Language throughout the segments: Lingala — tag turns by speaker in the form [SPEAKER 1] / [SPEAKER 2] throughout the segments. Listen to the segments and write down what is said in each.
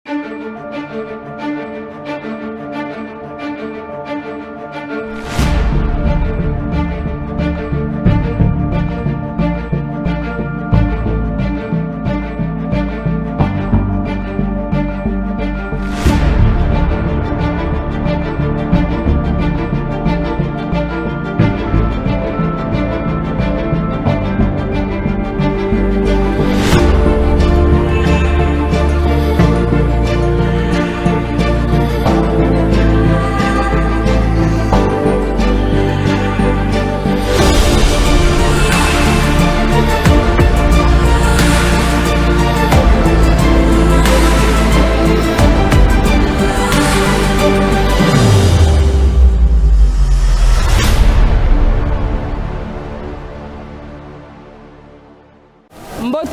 [SPEAKER 1] Mbote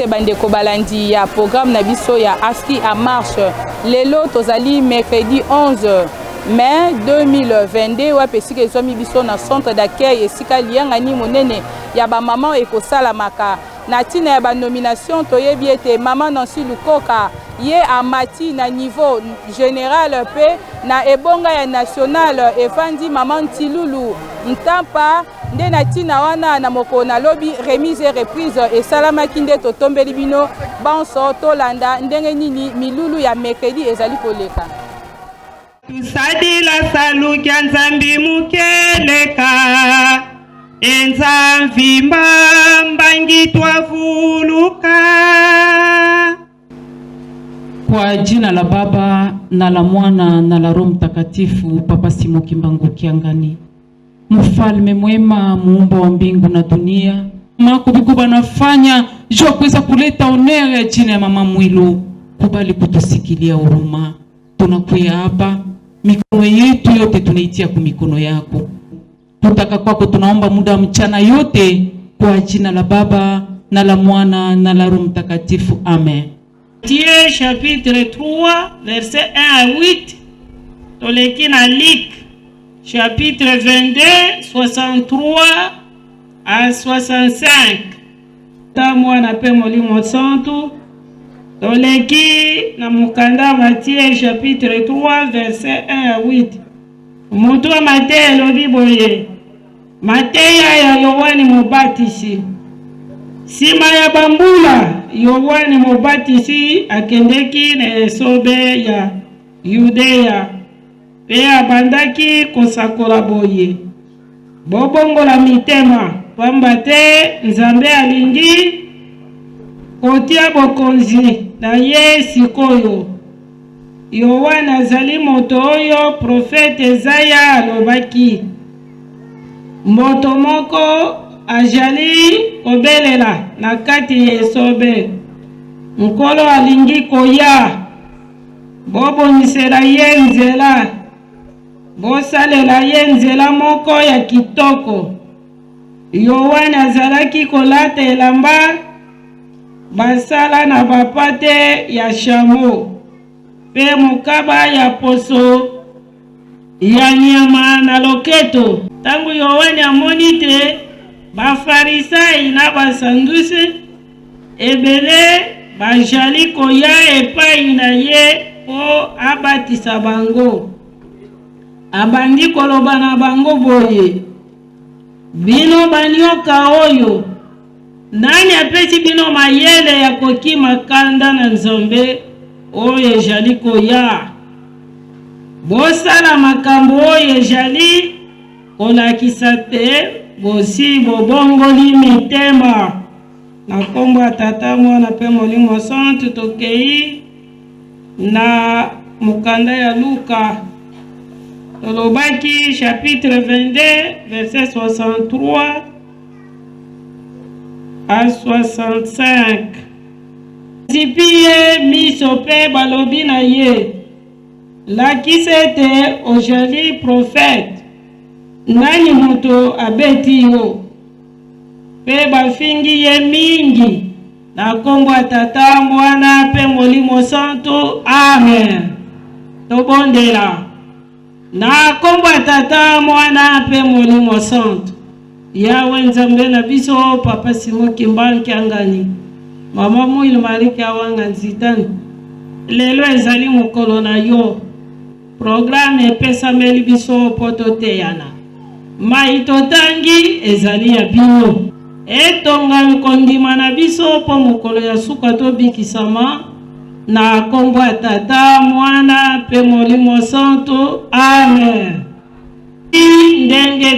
[SPEAKER 1] bandeko balandi ya programme na biso ya Aski à marche. Lelo tozali mercredi 11 mai 2022 wapesi ke zomi biso na centre d'accueil esika liangani monene ya ba maman ekosala maka. Na tina ya ba nomination toyebi ete maman Nancy Lukoka ye amati na niveau général pe na ebonga ya national efandi maman Tilulu Ntampa nde na tina wana na moko na lobi remise et reprise et salama kinde to tombeli bino banso tolanda ndenge nini milulu ya mercredi ezali koleka.
[SPEAKER 2] Tusadila salu kya nzambi mukeleka enzamvi mbangi twavuluka.
[SPEAKER 3] Kwa jina la Baba na la Mwana na la Roho Mtakatifu. Papa Simoki Mbangu Kiangani, mfalme mwema, muumba wa mbingu na dunia, makubwa nafanya jua kuweza kuleta onere ya jina ya mama Mwilu. Kubali kutusikilia huruma, tunakuya hapa, mikono yetu yote tunaitia kwa mikono yako. Tutaka kwako tunaomba muda mchana yote kwa jina la Baba na la Mwana na la Roho Mtakatifu. Amen.
[SPEAKER 2] Matthieu chapitre 3 verset 1 à 8. Toleki na Luc chapitre 22 63 à 65. Ta mwana pe molimo santu. Toleki na mukanda Matthieu chapitre 3 verset 1 à 8. Mutu wa Mateo lobi boye. Mateo ya Yohani Mubatisi. Sima ya bambula Yohani Mubatisi akendeki na esobe ya Yudea. Pe abandaki kosakola boye. Bobongola mitema pamba te Nzambe alingi kotia bokonzi na ye sikoyo. Yohani azali moto oyo profete Ezaya alobaki. Moto moko ajali kobelela na kati ya esobe. Nkolo alingi koya. Bobonisela ye nzela. Bosalela ye nzela moko ya kitoko. Yohani azalaki kolata elamba basala na bapate ya shamo. Pe mokaba ya poso ya nyama na loketo. Tangu Yohani amoni te bafarisai na basanduse ebele bajali koya epai na ye po abatisa bango. Abandi koloba na bango boye. Bino banyoka oyo, nani apesi bino mayele ya kokima kanda na Nzambe oyo ejali koya? Bosala makambo oyo ejali kolakisa te, bosi bobongoli mitema. Na kombo ya Tata Mwana pe Molimo Santu tokei na mukanda ya Luka. Tolobaki chapitre 22 verset 63 à 65. Zipiye misope balobi na ye. Lakisete ojali prophète. Nani moto abeti yo. Pe bafingi ye mingi. Na kombo ya Tata Mwana pe Molimo Santu. Amen. Tobondela. Na kombo ya Tata Mwana pe Molimo Santu. Yawe Nzambe na biso Papa Simoki Mbangu Kiangani. Mama Mwilu Maliki awanga nzitani. lelo ezali mokolo na yo programme epesameli biso po toteyana mai totangi ezali ya bino etonga kondima na biso po mokolo ya suka tobikisama na kombo ya Tata Mwana pe Molimo Santo amen. Ndenge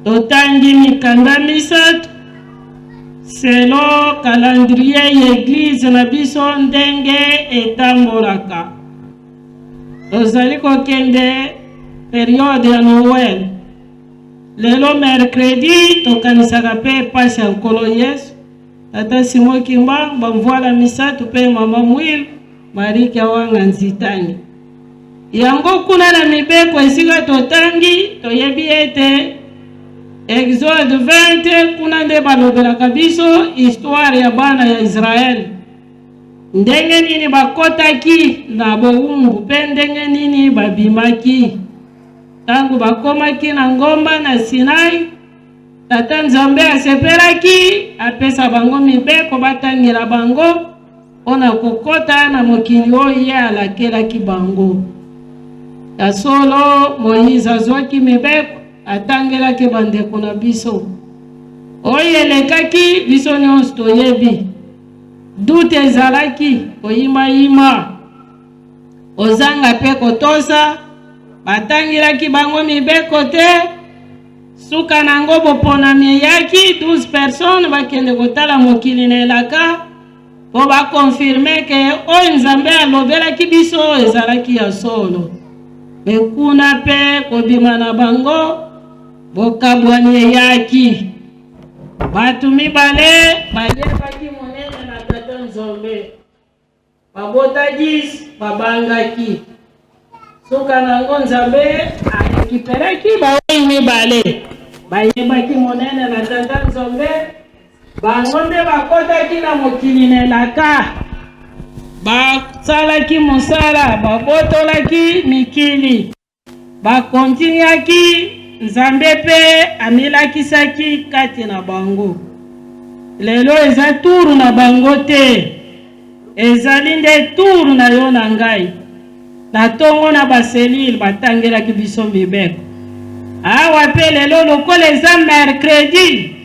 [SPEAKER 2] totangi mikanda misatu selon calendrier y'église na biso ndenge etambolaka. Tozali kokende période ya Noël. Lelo mercredi tokanisaka pe pasi ya nkolo Yesu. Tata Simo Kimba bamvoala misatu pe mama Mwilu Mariki awanga nzitani. Yango kuna na mibeko esika totangi toyebi ete Exode 20 kuna nde balobelaka biso histoire ya bana ya Israel. Ndenge nini bakotaki na bowumbu pe ndenge nini babimaki. Tangu bakomaki na ngomba na Sinai, Tata Nzambe asepelaki apesa bango mibeko batangira bango ona kokota na mokili oyo ye alakelaki bango. Ya solo Moïse azwaki mibeko atangelaki bandeko na biso. Oyo elekaki biso nyonso toyebi. Dute ezalaki koyima ozanga pe kotosa batangilaki bango mibeko te. Suka nango boponami yaki 12 personnes bakende kotala mokili na elaka po bakonfirme ke oyo Nzambe alobelaki biso ezalaki ya solo. Bekuna pe kobima na bango bokabwani yaki. Batu mibale bayebaki monene na Tata Nzambe. Babota 10 babangaki. Suka nango Nzambe arekiperaki baoyi mibale. Bayebaki monene na Tata Nzambe. Bango nde bakotaki na mokili na elaka. Basalaki mosala, babotolaki mikili. Bakontinuaki Nzambe pe amilakisaki kati na bango. Lelo eza turu na bango te. Ezali nde turu na yo na ngai. Na tongo na baselile batangelaki biso mibeko. Awa pe lelo lokola eza mercredi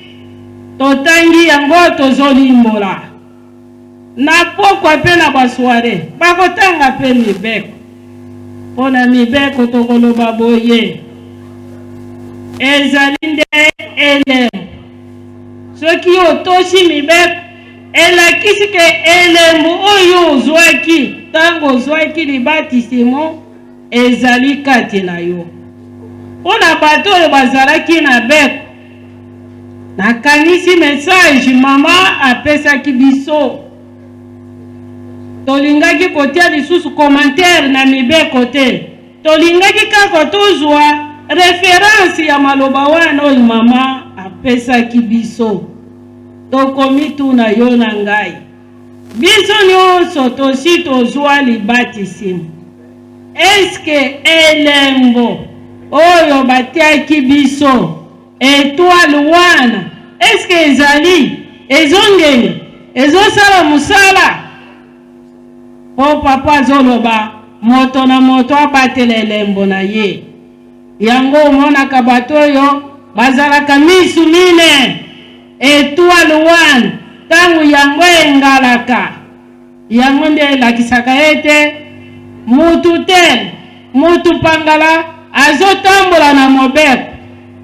[SPEAKER 2] totangi yango tozolimbola. Na pokwa pe na basware bakotanga pe mibeko. Pona mibeko tokoloba boye ezali nde elemo. Soki otoshi mibeko elakisi ke elemo oyo ozwaki tango ozwaki libatisimo ezali kati na yo. Pona bato oyo bazalaki na beko nakanisi message mama apesaki biso. Tolingaki kotia lisusu commentaire na mibeko te. Tolingaki kaka tozwa référence ya maloba wana oyo mama apesaki biso. Tokomi tuna yo na ngai. Biso nyonso tosi tozwa libatisimo. Eske elembo oyo batiaki biso étoile wana eske ezali ezongeli ezosala musala? Po papa zoloba moto na moto abatela elembo na ye. Yango umonaka bato oyo bazalaka misu mine étoile wana tangu yango engalaka. Yango nde elakisaka ete mutu te mutu pangala azotambola na mobeko.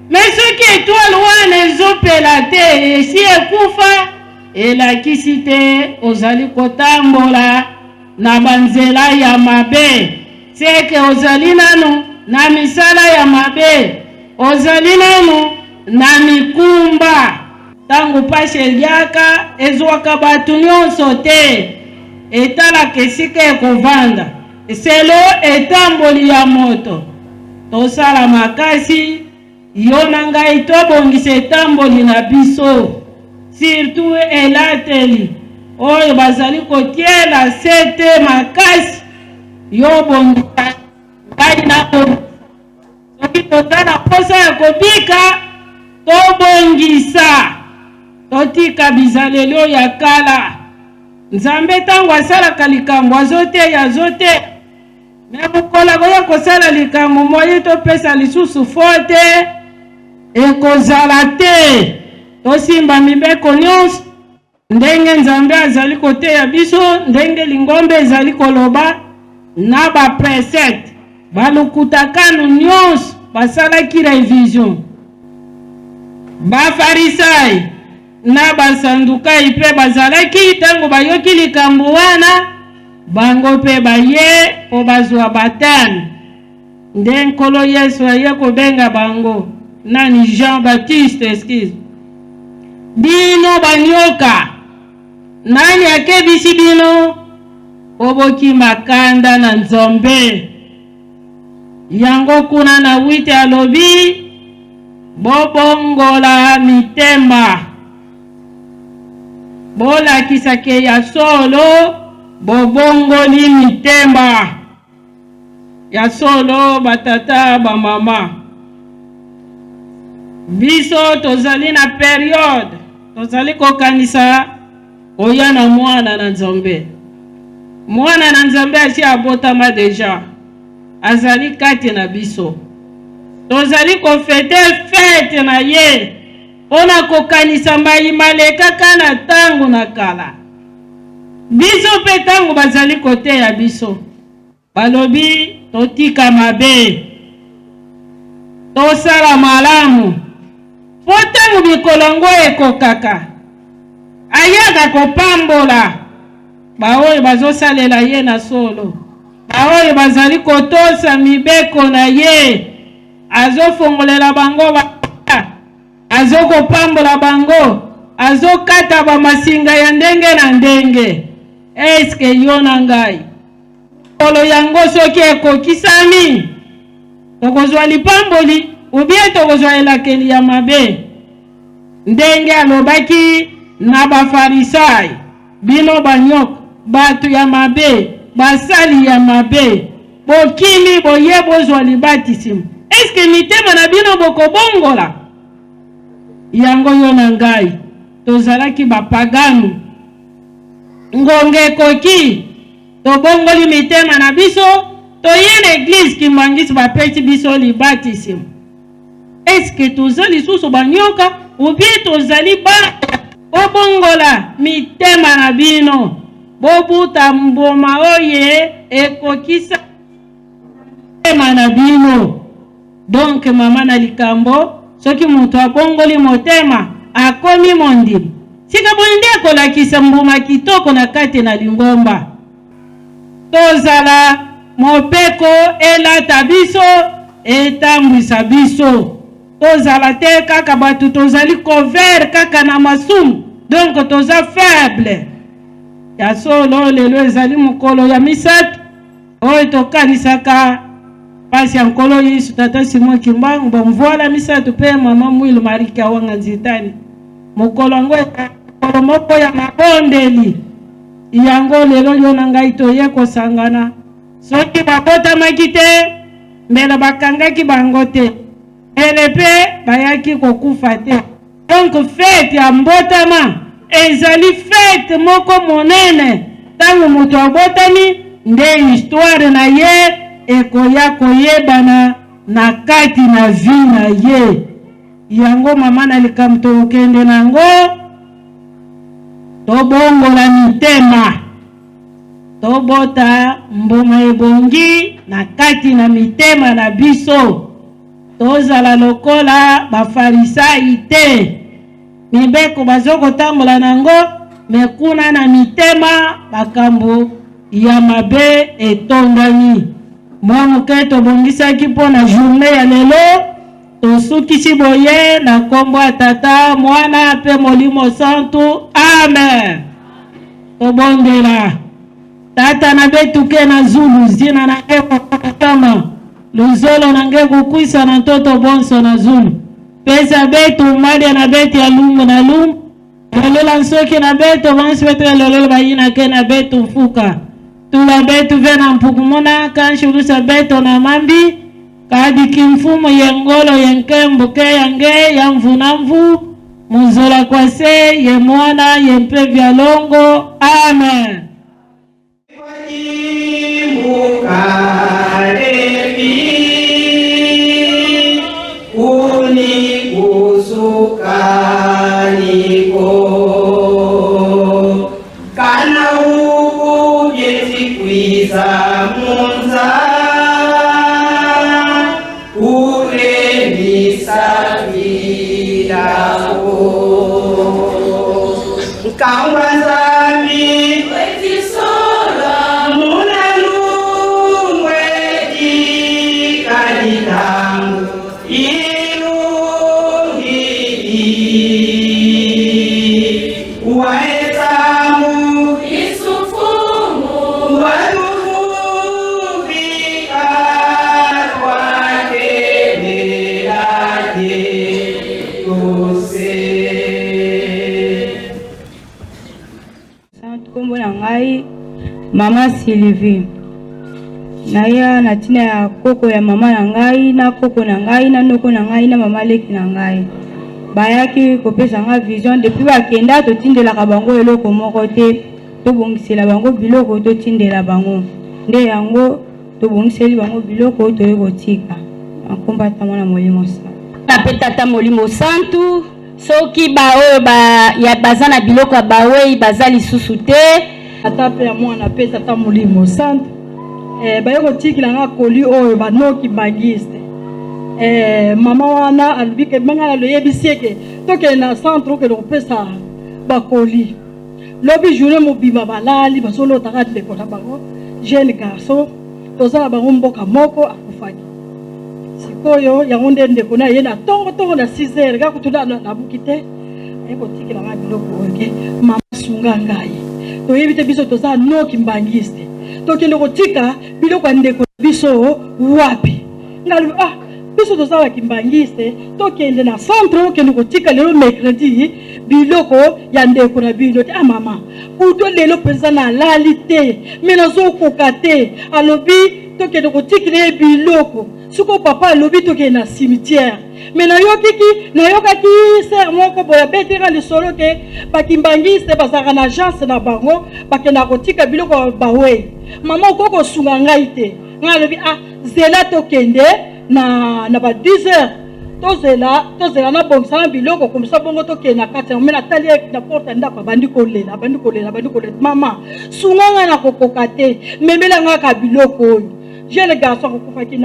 [SPEAKER 2] Mais soki étoile wana ezopela te esi ekufa elakisi te ozali kotambola na banzela ya mabe. Seke ozali nanu na misala ya mabe. Ozali nanu na mikumba. Tangu pashe eliaka ezwaka batu nyonso te. Etala kesika ekovanda. Selo etamboli ya moto. Tosala makasi. Yo na ngai tobongisa etamboli na biso. Surtout elateli. Oyo bazali kotiela sete makasi. Yo bongisa ngai na bongisa. Soki totala posa ya kobika tobongisa. Totika bizalelo ya kala. nzambe tango asalaka likambo azote me mokola koya kosala likambo moye topesa lisusu fote ekozala te. Tosimba mibeko nyonso ndenge nzambe azali koteya biso, ndenge lingombe ezali koloba na baprecepte balukutakanu nyonso basalaki revision. Bafarisai na basandukai mpe bazalaki tango bayoki likambo wana bango mpe baye po bazwa batane. Nde nkolo Yesu aye kobenga bango nani Jean Baptiste excuse. Bino banyoka nani akebisi bino oboki makanda na nzombe. Yango kuna na 8 alobi bobongola mitema bolakisake ya solo bobongoli mitema ya solo batata bamama. Biso tozali na periode tozali kokanisa oya na mwana na nzambe. Mwana na nzambe asi abotama deja azali kati na biso. Tozali kofete fete na ye pona kokanisa mayima lekaka na tango na kala. Biso pe tango bazali kote ya biso balobi totika mabe tosala malamu po tango bikolongo ekokaka ayaka kopambola baoyo bazosalela ye na solo, baoyo bazali kotosa mibeko na ye azofongolela bango azokopambola bango azokata bamasinga ya ndenge na ndenge. Eske yo na ngai kolo yango soki ekokisami tokozwa lipamboli ubie tokozwa elakeli ya mabe ndenge alobaki na bafarisai bino banyoka batu ya mabe basali ya mabe bokimi boye bozwa libatisimu. Eske mitema na bino bokobongola yango yo na ngai tozalaki bapaganu ngonge koki tobongoli mitema na biso toye na eglise kimangisi bapesi biso libatisimu. Eske tozali susu banyoka ubie tozali obongola mitema na bino bobuta mboma oye ekokisa mitema na bino. Donc mama na likambo soki mutu abongoli motema akomi mondimi sika bonde akolakisa mbuma kitoko na kati na lingomba. Tozala mopeko elata biso etambwisa biso. Tozala te kaka batu tozali couvert kaka na masumu donc toza faible. Ya solo lelo ezali mokolo ya misatu oyo tokanisaka pasi ya nkolo Yesu tata Simon Kimbangu bomvola misatu pe mama Mwilu Marika wanga nzitani mokolo ngo mokolo moko ya mabondeli yango lelo yo na ngai toye kosangana soki babotamaki te mbela bakangaki bango te ele pe bayaki kokufa te. Donc fete ya mbotama ezali fete moko monene tango mutu abotami nde histoire na ye ekoya koyebana na kati na vi na ye. Yango mama na likambo tokende nango tobongola mitema tobota mboma ebongi na kati na mitema na biso. Tozala lokola bafarisai te mibeko bazokotambola nango mekuna na mitema bakambo ya mabe etondani. Mwamuke tobongisaki po na journée ya lelo tosukisi boye na kombo ya Tata Mwana pe Molimo Santo. Amen. Tobondela tata na betuke na Zulu zina na kama luzolo na nge kukwisa na toto bonso na Zulu pesa betu mali na beti ya lungu na lungu lolela nsoki na betu vansi betu ya lolela bayina ke na betu fuka tula betu vena mpukumona kanshulusa betu na mambi kadi kimfumo yengolo yenkembo ke yange ya mvunamvu Muzola kwase ye mwana ye mpe vya longo. Amen.
[SPEAKER 4] Mama Sylvie naya na tina ya koko ya mama na ngai na koko na ngai na noko na ngai na mama leki na ngai bayaki kopesa nga vision depuis bakenda totindelaka bango eloko moko te tobongisela bango biloko totindela bango nde yango tobongiseli bango biloko toye kotika akomba ta mwana molimo sa na petata molimo santu soki baoyo ya bazana biloko bawe bazali susu te
[SPEAKER 5] ata pe mwana pe tata molimo santu bayoko tikila nga koli oyo banoki bagiste mama wana alubike manga na loyebisieke toke na centre ke lokopesa bakoli lobi journée mobima balali basolotaka ndeko na bango jeune garçon tozala bango mboka moko akufaki sikoyo yango nde ndeko na ye na tongo na 6 heures kaka kutuna na buki te ayekotikila nga biloko oyo mama sunga ngai toyebi te biso toza noki mbangiste tokende kotika biloko ya ndeko biso wapi ngalobi biso tozala kimbangiste tokende na centre okende kotika lelo mercredi biloko ya ndeko na bino te mama uto lelo mpenza na lali te me nazokoka te alobi tokende kotikile biloko siko papa alobi tokende na cimetière me nayokaki ser moko boya betera lisolo ke bakimbangiste bazalaka na agence na bango bakenda kotika biloko bawe mama okoko sunga ngai te ngai alobi zela tokende na ba 10 heures tozela na bongisa na biloko komisa bongo tokende na kati yango me natali na porte ya ndako abandi kolela mama sunga ngai na kokoka te memela ngai ka biloko oyo jeune garçon akokufaki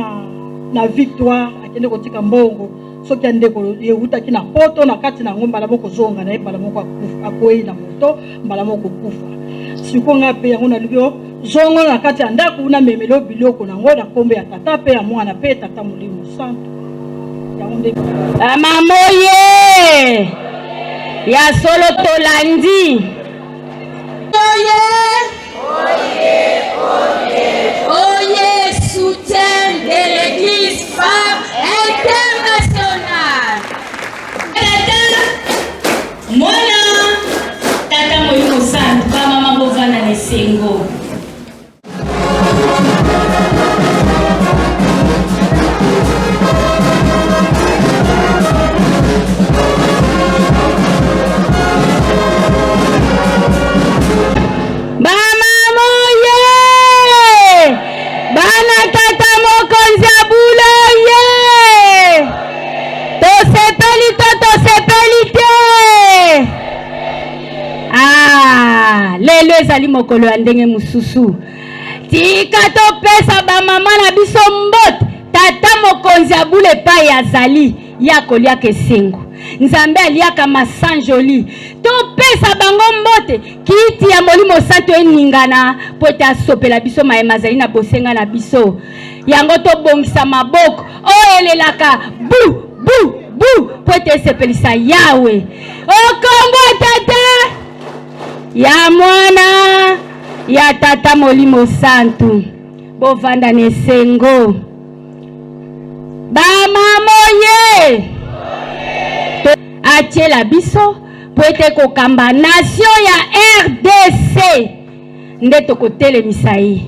[SPEAKER 5] na victoire akende kotika mbongo soki ya ndeko eutaki na poto na kati na yango mbala moko zonga na ye mbala moko akwei na moto mbala moko kufa siko ngai mpe yango nalobi zongo na kati ya ndako na memelo biloko nango na kombo ya tata mpe ya mwana mpe tata molimo santu yango nde
[SPEAKER 4] mama oye ya solo tolandi
[SPEAKER 6] oye soutien de l'église femme internationale mwana tata molimo santu bamama bovanda na esengo lelo ezali mokolo ya ndenge mosusu tika topesa bamama na biso mbote tata mokonzi ya bule epai azali ya koliaka esengo nzambe aliaka masanjoli topesa bango mbote kiti ya molimo santu eningana po ete asopela biso mayema azali na bosenga na biso yango tobongisa maboko oyo elelaka bu bu bu po ete esepelisa yawe okombo tata ya mwana ya tata molimo santu bovanda na esengo bamamoye atiela biso po ete kokamba nation ya RDC nde tokotelemisa ye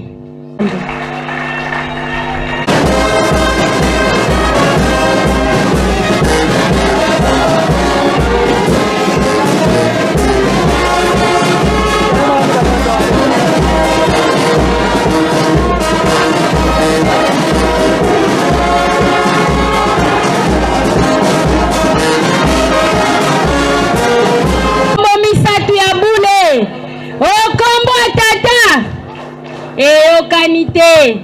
[SPEAKER 6] eyokani te.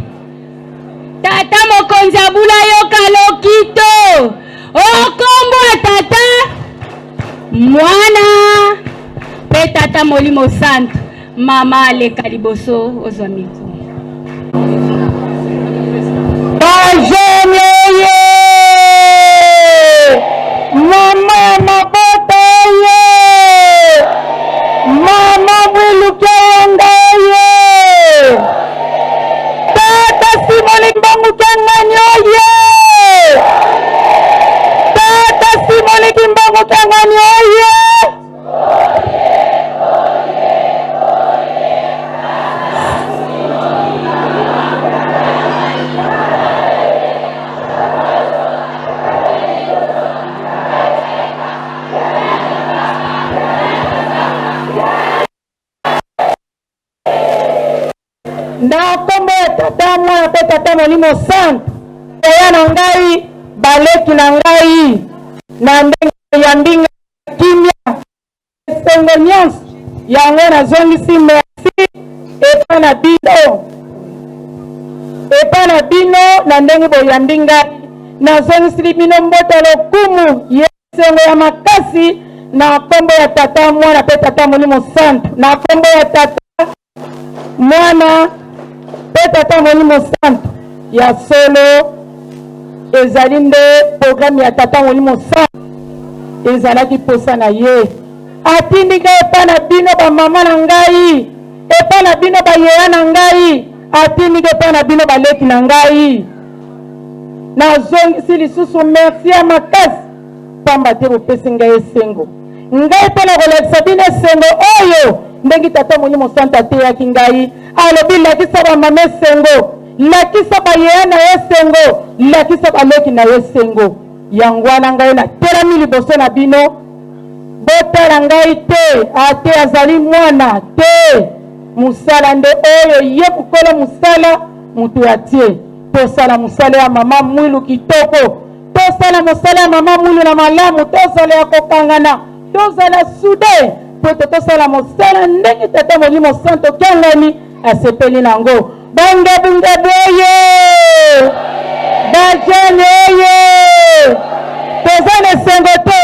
[SPEAKER 6] Tata mokonzi abula yoka lokito. Okombo ya tata mwana pe tata molimo santo. Mama aleka liboso ozwa mito.
[SPEAKER 2] Bajeneye mama mabota ye mama mwilukenga ye tata Simoni Kimbangu-Kyangani ye tata Simoni Kimbangu-Kyangani ye na kombo ya tata mwana pe tata molimo santo eya na ngai baleki na ngai na ndenge ya mbinga kimia esengo nyonso yango nazongisi merci epa na bino na ndenge boyambi ngai nazongisili bino mbote lokumu yesengo ya makasi na kombo ya tata mwana pe tata molimo santo na kombo ya tata mwana pe tata molimo santo ya solo ezali nde programme ya tata molimo santo ezalaki posa na ye atindika epa na bino bamama na ngai epa na bino bayeya na ngai atindika epa na bino baleki na ngai nazongisi lisusu merci ya makasi pamba te bopesi ngai esengo ngai mpe na kolekisa bino esengo oyo ndenge tata molimo santo ateyaki ngai alobi lakisa bamama esengo lakisa bayeya na ye esengo lakisa baleki na ye esengo yango wana ngai natelami liboso na bino botala ngai te ate azali mwana te mosala nde oyo ye mokolo mosala moto atie tosala mosala ya mama mwilu kitoko tosala mosala ya mama mwilu na malamu tozala ya kokangana tozala sude po tosala mosala ndenge tata molimo santo Kyangani asepeli nango bangebungebu oye bajene oye toza na esengo te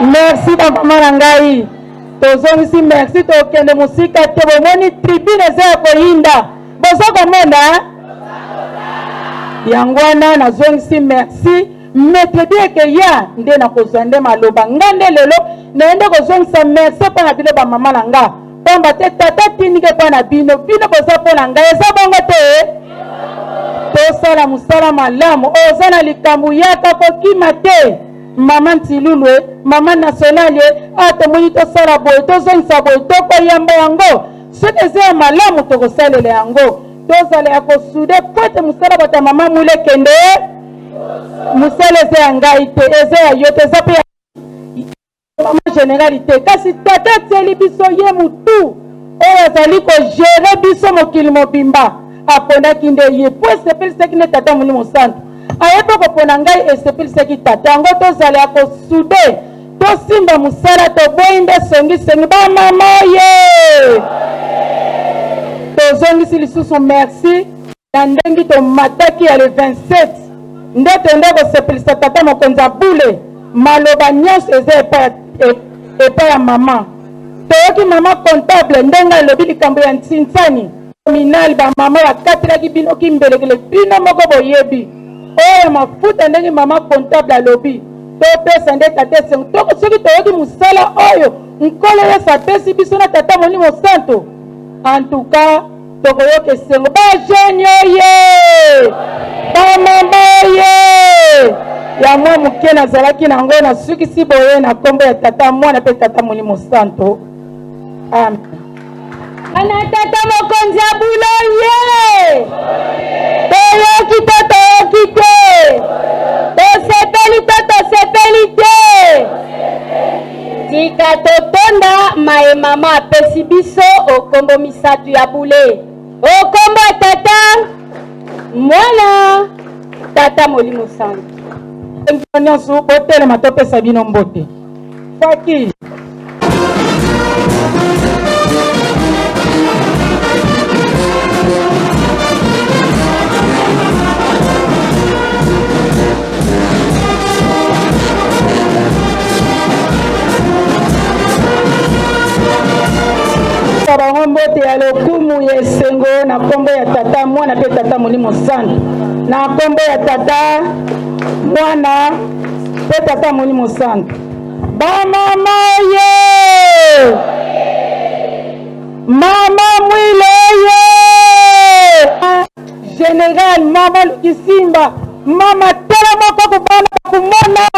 [SPEAKER 2] merci bamama na ngai tozongisi merci tokende mosika te bomoni tribune eza ya koyinda bozo komona yango wana nazongisi merci maître dieke ya nde nakozwa nde maloba nga nde lelo nayende kozongisa merci mpo na bino bamama na nga pamba te tata tindike mpo na bino boza mpo na ngai eza bongo te tosala mosala malamu oza na likambo yaka kokima te mama ntilulwe mama nationale tomoni tosala boye tozongisa boye tokoyamba yango soki eza ya malamu tokosalela yango tozala ya kosude po ete mosala bato ya mama mwile ekende mosala eza ya ngai te eza ya yo te eza mpe mama générali te kasi tata atieli biso ye motu oyo azali kogere biso mokili mobimba apondaki nde ye po esepelisaki nde tata molimo santo ayebi kopona ngai esepelisaki tata yango tozala ya kosude tosimba mosala toboyi nde songisengi bamama ye tozongisi lisusu merci na ndenge tomataki ya le 27 nde tende kosepelisa tata mokonzi abule maloba nyonso eza epai ya mama toyoki mama comptable ndenge alobi likambo ya ntinsani minali bamama bakatelaki bino kimbelekele bino moko boyebi oyo mafuta ndenge mama comptable alobi topesa nde tata esengo soki toyoki mosala oyo nkolo yesu apesi biso na tata molimo santo antuka tokoyoka esengo bajeni oye bamama oye ya mwa moke nazalaki nango nasukisi boye na kombo ya tata mwana mpe tata molimo santo amen
[SPEAKER 6] ana tata mokonzi ya bulo ye toyoki to toyoki te tosepeli to tosepeli te tika totonda maye mama apesi biso okombo misato ya bule okombo ya tata mwana tata molimo santo
[SPEAKER 2] nyonso botelema topesa bino mbote faki
[SPEAKER 7] lokumu ya esengo na kombo ya tata mwana pe tata Molimo Santu na kombo ya tata mwana pe tata Molimo Santu. Bamama ye mama mwile ye General mama Lukisimba mama tela moko kubana kumona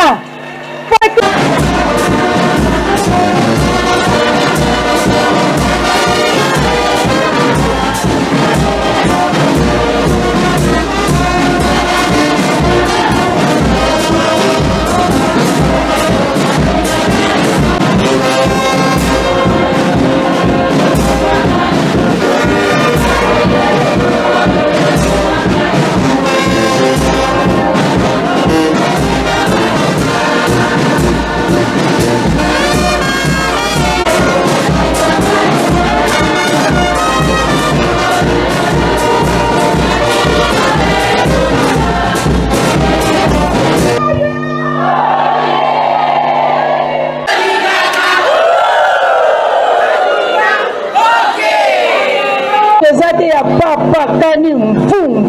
[SPEAKER 7] ya papa kani mfu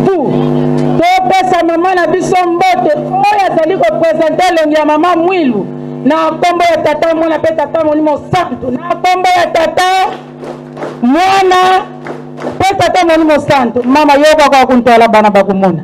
[SPEAKER 7] topesa mama na biso mbote oyo azali kopresente elongi ya mama Mwilu na kombo ya tata mwana pe tata Molimo Santu na kombo ya tata mwana pe tata Molimo Santu. Mama yoka kwa kuntwala bana bakumona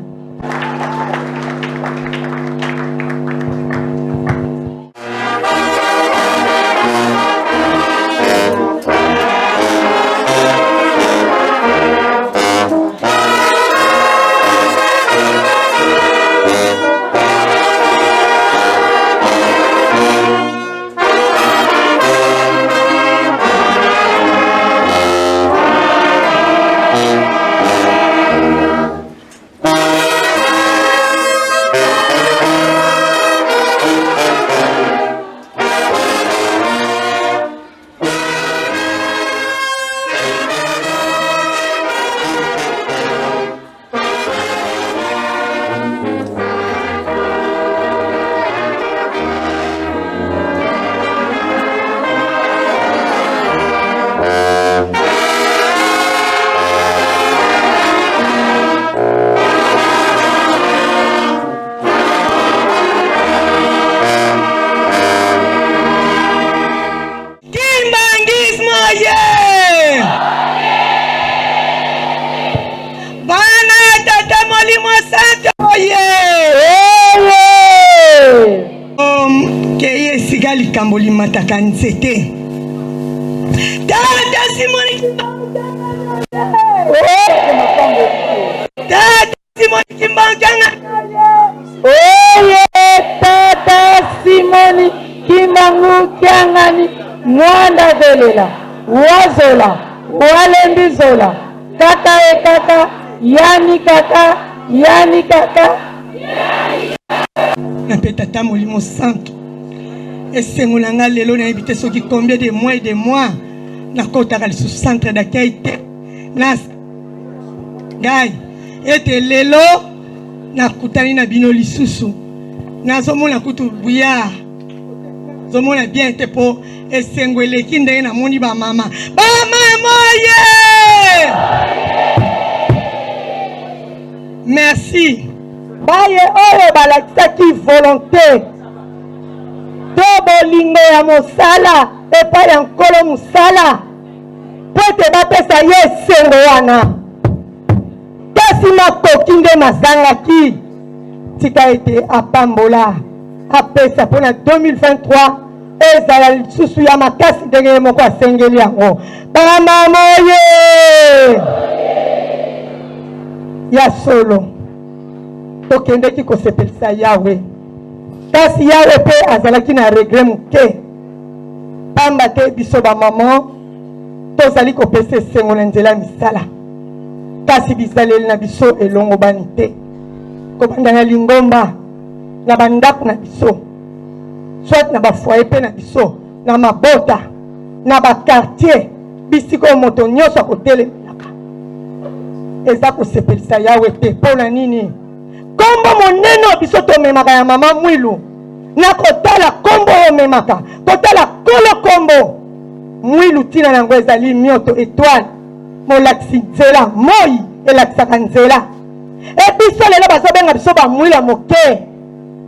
[SPEAKER 8] Kamboli mataka nzete tata Simoni tata Simoni Kimbanganga
[SPEAKER 7] tata Simoni Kimbangangani mwanda velela wazola walembizola kaka e kaka yani kaka yani kaka
[SPEAKER 8] na pe tata Molimo Santu. Et c'est mon langue, les lois n'habitent ceux qui combien de mois et de mois. Na kota kali sous centre d'accueil. Nas, gay, et lelo na kutani na bino lisusu. Na zomo na kutu buya. Zomo na bien te po. Et c'est ngwele kinde na moni ba mama. Ba mama ye. Merci.
[SPEAKER 7] Baye oyo balakisa ki volonté. Bolingo ya mosala epai ya nkolo mosala po ete bapesa ye esengo wana kasi makoki nde mazangaki tika ete apambola apesa mpona 2023 ezala lisusu ya makasi ndenge ye moko asengeli yango bamama oye ya solo tokendeki kosepelisa Yawe kasi Yawe pe azalaki na regret muke pamba te biso ba maman tozali kopesa esengo na nzela misala kasi bizaleli na biso elongo bani te kobanda na lingomba na bandako na biso soit na bafoyer pe na biso na mabota na bakartier bisiko moto nyonso akotelemelaka eza kosepelisa Yawe te mpona nini kombo monene biso tomemaka ya mama Mwilu na kotala kombo omemaka kotala kolo kombo Mwilu tina nango ezali mioto étoile molakisi nzela moi elakisaka nzela ebiso lelo bazobenga biso bamwila moke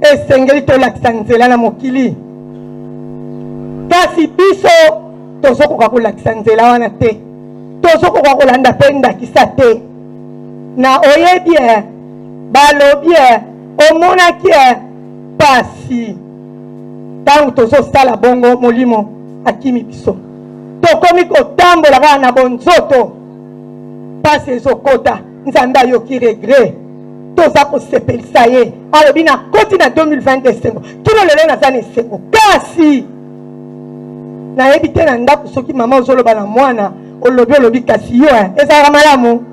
[SPEAKER 7] esengeli tolakisa nzela na mokili kasi biso tozokoka kolakisa nzela wana te tozokoka kolanda mpe ndakisa te na oyebi balobi omonaki pasi ntango tozosala bongo molimo akimi biso tokomi kotambola kaka na bonzoto pasi ezokota nzambe ayoki regret toza kosepelisa ye alobi na koti na 2020 esengo kino lelo naza na esengo kasi nayebi te na ndako soki mama ozoloba na mwana olobi kasi yo ezalaka malamu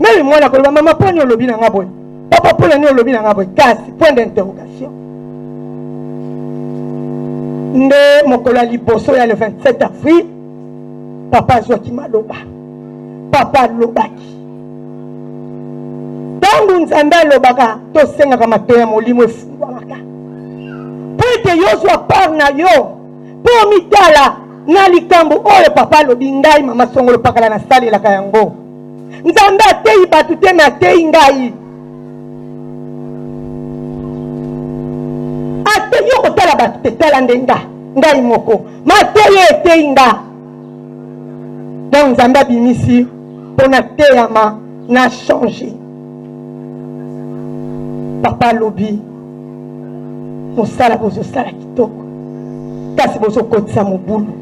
[SPEAKER 7] meme mwana koloba mama mponi olobi na nga boye papa mpona ni olobi na nga boye kasi point d'interrogation nde mokolo ya liboso ya le 27 avril papa azwaki maloba papa alobaki ntango nzambe alobaka tosengaka mateya ya molimo efungwamaka mpo ete yozwa part na yo mpo mitala na likambo oyo papa alobi ngai mama songolo pakala nasalelaka yango nzambe ateyi bato te me ateyi ngai ateyi yo kotala bato te tala nde ngai moko mateyi eteyi nga donc nzambe abimisi mpo nateyama na change papa alobi mosala bozosala kitoko kasi bozokotisa mobulu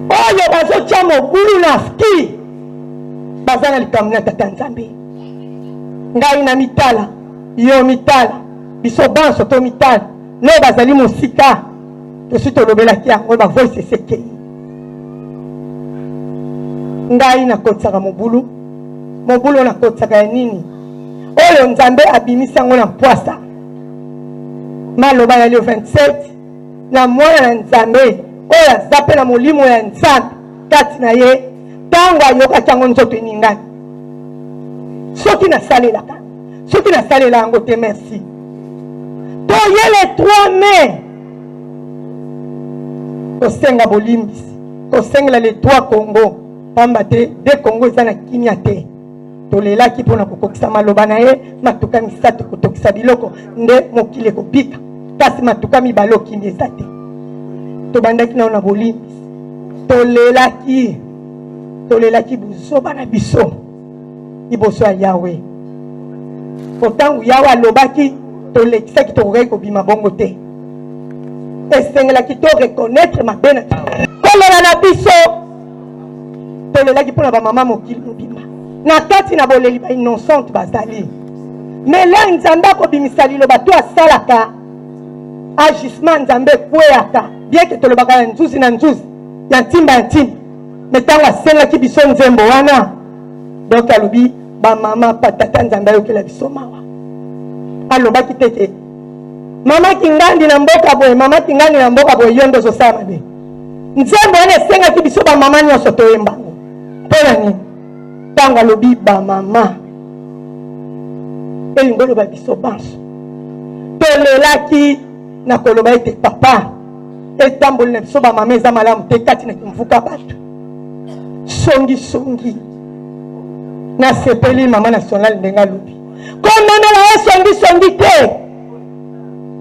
[SPEAKER 7] oyo bazotya mobulu na ski baza na likambo na tata nzambe ngai na mitala yo mitala biso banso to mitala no bazali mosika tosi tolobelaki yango bavoice esekei ngai nakotisaka mobulu nakotisaka ya nini oyo nzambe abimisi yango na mpwasa maloba ya leo 27 na mwana na nzambe oyo aza mpe na molimo ya nzambe kati na ye ntango ayokaki yango nzoto eningani soki nasalela yango te merci toye le 3 mai tosenga bolimbisi tosengela le 3 Congo pamba te de Congo eza na kimia te tolelaki mpona kokokisa maloba na ye matuka misato kotokisa biloko nde mokili ekobika kasi matuka mibale okimi eza te tobandaki nao na bolimbisi tolelaki buzoba na biso liboso ya yawe otango yawe alobaki tolekisaki tokokaki kobima bongo te esengelaki to reconnaître mabe na kolela na biso tolelaki mpona bamama mokili mobimba na kati na boleli ba innocente bazali mais là nzambe akobimisa liloba to asalaka agissement nzambe ekweyaka bien ke tolobaka ya nzuzi na nzuzi ya ntimba ya ntimba me ntango asengaki biso nzembo wana donc alobi bamama patata nzambe ayokela biso mawa alobaki tete mama kingandi na mboka boye mama kingandi na mboka boye yo nde ozosala mabe nzembo wana esengaki biso bamama nyonso toyembango mpo na nini ntango alobi bamama elingi oloba biso banso tolelaki na koloba ete papa etamboli na biso bamama eza malamu te kati na kimvuka bato songisongi nasepeli mama nationale ndenge alobi komemela ye songisongi te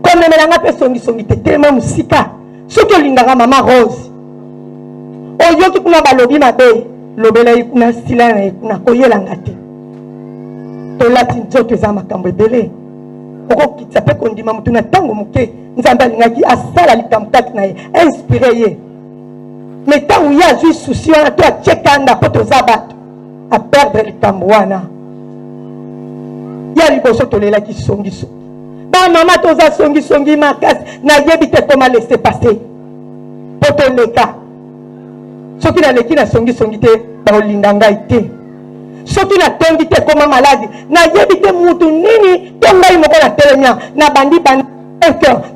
[SPEAKER 7] komemelanga mpe songisongi te telema mosika soki olingaka mama Rose oyoki kuna balobi mabe lobela ye kuna stila na ye kuna koyelanga te tolati nzoto eza makambo ebele okokitisa mpe kondima motu na ntango moke nzambe alingaki asala likambo kati na ye inspire ye me ntango ye azwi susi wana to atie kanda mpo toza bato aperdre likambo wana ya liboso tolelaki songisongi bamama toza songisongi makasi nayebi te koma laisse passer mpo toleka soki naleki na songisongi te baolinga ngai te soki natondi te koma maladi nayebi te mutu nini to ngai moko na telemia na bandi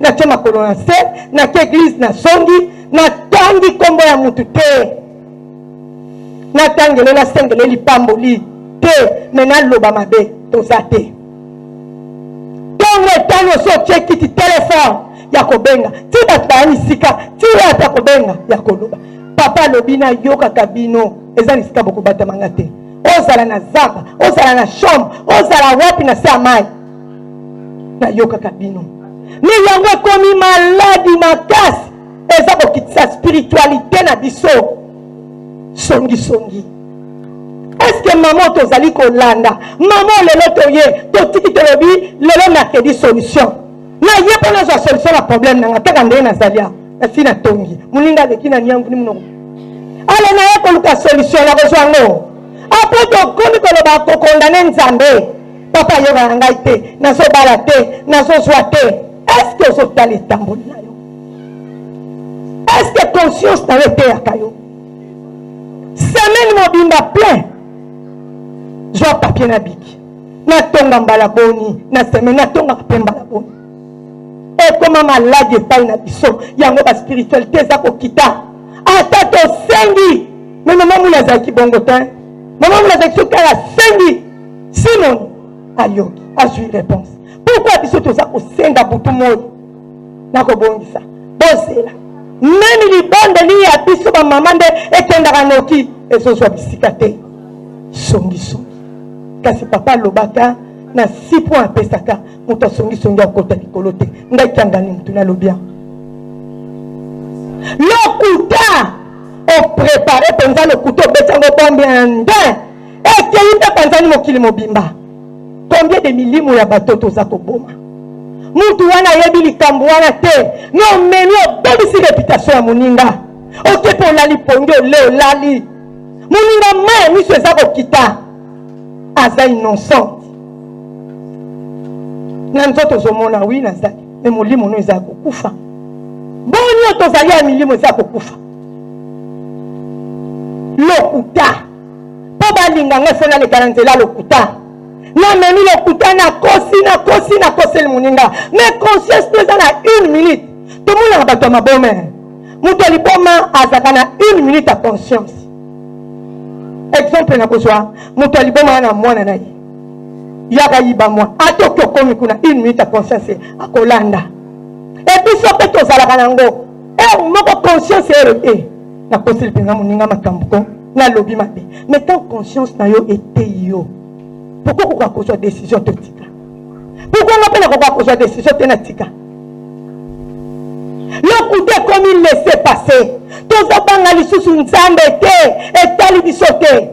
[SPEAKER 7] natie makolo na se nake eglise na songi natangi kombo ya mutu te natangele nasengele lipamboli te me naloba mabe toza te ntongo etani oso otie kiti telefone ya kobenga ti bato baya misika ti oyo ata kobenga ya koloba papa lobina yoka kabino ezali sika boko batamanga te ozala na zamba ozala na chambre ozala wapi na se amai na yoka kabino mi yango ekomi maladi makasi eza kokitisa spiritualité na biso songi est-ce que maman tozali kolanda maman lelo toye totiki tolobi lelo mercredi solution na ye mpona zwa solution na problème nanga taka ndenge nazalia nasi na tongi moninga aleki na niangu ni monoko ale na ye koluka solution na kozwa yango apres tokomi koloba kokondane nzambe papa yoka na ngai te nazobala te nazozwa te est-ce que ozotala etamboli na yo est-ce que conscience na yo eteyaka yo semaine mobimba plein zwa papier na biki natonga mbala boni na semaine natongaka mpe mbala boni ekoma maladi epai na biso yango baspiritualité eza kokita ata tosengi me mama muna azalaki bongo te mama muna azalaki soki kala sengi simon ayoki azwi réponse pourquoi biso toza kosenga butu moi nakobongisa bozela memi libondeli ya biso bamama nde ekendaka noki ezozwa bisika te songisongi kasi papa alobaka na 6 points apesaka moto asongisongi akota likolo te ngai kiangani mutu nalobi lokuta oprépare mpenza lokuta obetango bombe na nde ekei mpe panzani mokili mobimba combien de milimo ya bato toza koboma mutu wana ayebi likambo wana te nomemi obebisi réputation ya moninga okepe olali pongi ole olali moninga mai miso eza kokita aza innocente na nzoto ozomona wi nazali me molimo no eza kokufa bonio tozali ya milimo eza kokufa lokuta po balinganga fo nalekana nzela lokuta namemi lokuta nakoseli moninga mais conscience to eza na 1 minute tomonaka bato ya mabome moto aliboma azaka na 1 minute ya conscience exemple nakozwa moto aliboma na mwana na ye yaka yiba mwa atoki okomi kuna 1 minute ya conscience akolanda ebiso mpe tozalaka nango moko conscience ere nakoseli mpenza moninga makambo ko nalobi mabe mais tant conscience na yo etei yo pourquoi kokoka kozwa décision totika pourquoi nga mpe nakokoka kozwa décision te na tika lokuta ekomi laisser passer tozobanga lisusu nzambe te etali biso te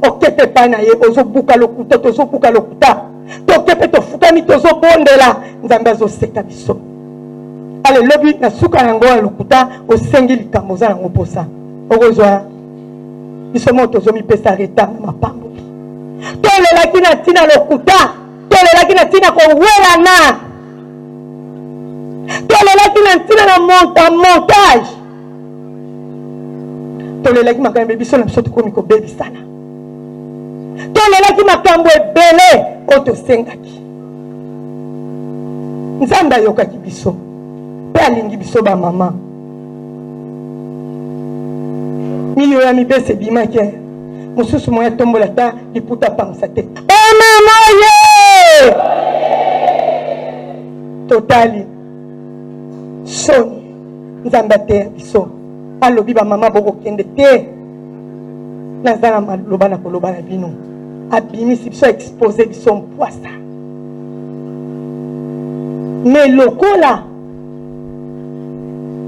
[SPEAKER 7] okepe epai na ye ozobuka lokuta tozobuka lokuta tokepe tofukami tozobondela nzambe azoseka biso ale lobi na suka yango ya lokuta osengi likambo oza nango mposa okozwa biso mo tozomipesa retard na mapamboli tolelaki na ntina lokuta tolelaki na ntina kowelana tolelaki na ntina na montage tolelaki makambo biso na biso tokomi kobebisana tolelaki makambo ebele oyo tosengaki nzambe ayokaki biso mpe alingi biso bamama miyo ya mibese ebimaki mosusu moya tombola ta liputa pangisa te bamama ye totali soni nzambe ateya biso alobi bamama bokokende te naza na maloba na koloba na bino abimisi biso expose biso mpwasa me lokola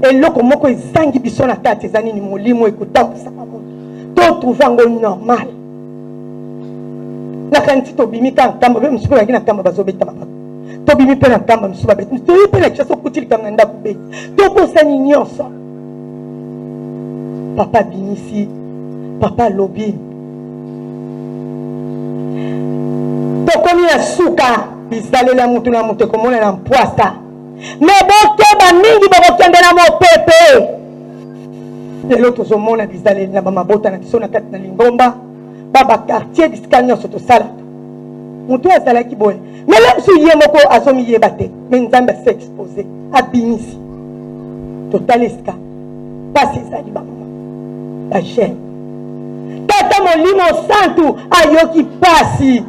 [SPEAKER 7] eloko moko ezangi biso na kati eza nini molimo ekotambwisaka moto totrouve yango normal nakanisi tobimi ka nkamba mpe mosusu bazalaki na nkamba bazobeta mabako tobimi mpe na nkamba mosusu babeti toyi mpe na kisa okuti likambo na ndako beti tokosani nyonso papa abimisi papa lobi tokomi na suka bisalela mutu na mutu ekomona na mpwasa me bokeba mingi bokokende na mopepe lelo tozomona bizaleli na bamabota na biso na kati na lingomba babakartier bisika nyonso tosalaka mutu azalaki boye me le biso ye moko azomiyeba te me nzambe ase expose abimisi totala esika pasi ezali bamama bagene tata molimo santu ayoki pasi